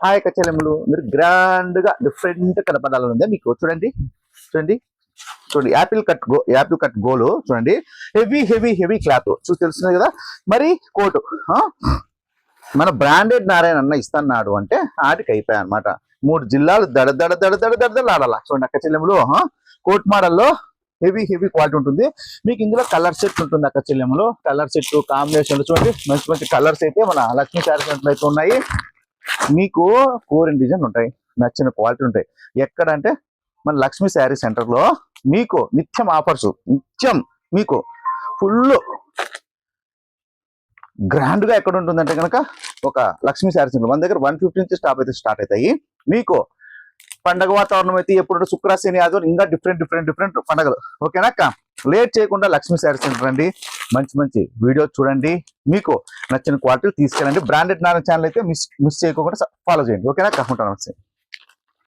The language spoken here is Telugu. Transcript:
ఆ యొక్క చెల్లెములు మీరు గ్రాండ్ గా డిఫరెంట్ కనపడాలని ఉంది మీకు. చూడండి చూడండి చూడండి, యాపిల్ కట్ గోలు చూడండి, హెవీ హెవీ హెవీ క్లాత్ చూసి తెలుస్తుంది కదా. మరి కోటు మన బ్రాండెడ్ నారాయణ అన్న ఇస్తున్నాడు అంటే ఆటికి అయిపోయాయి అనమాట. 3 జిల్లాలు దడ దడ దడ దడ దడ దడ ఆడాల. చూడండి అక్క చెల్లెములు, కోట్ మోడల్లో హెవీ హెవీ క్వాలిటీ ఉంటుంది మీకు. ఇందులో కలర్ సెట్ ఉంటుంది అక్క చెల్లెములు, కలర్ సెట్ కాంబినేషన్లు చూడండి, మంచి మంచి కలర్స్ అయితే మన లక్ష్మీ శారీ సెంటర్ అయితే ఉన్నాయి. మీకు 4 డిజైన్ ఉంటాయి, నచ్చిన క్వాలిటీ ఉంటాయి. ఎక్కడంటే మన లక్ష్మీ శారీ సెంటర్ లో మీకు నిత్యం ఆఫర్స్, నిత్యం మీకు ఫుల్ గ్రాండ్ గా ఎక్కడ ఉంటుందంటే కనుక ఒక లక్ష్మీ శారీ సెంటర్. మన దగ్గర 150 నుంచి స్టార్ట్ అవుతాయి. మీకు పండగ వాతావరణం అయితే ఎప్పుడు శుక్ర శని ఆదివారం ఇంకా డిఫరెంట్ పండగలు. ఓకేనా అక్క, లేట్ చేయకుండా లక్ష్మీ శారీ సెంటర్ అండి, మంచి మంచి వీడియో చూడండి, మీకు నచ్చిన క్వాలిటీ తీసుకెళ్ళండి. బ్రాండెడ్ నారాయణ ఛానల్ అయితే మిస్ చేయకుండా ఫాలో చేయండి. ఓకేనా అక్క, ఉంటాను.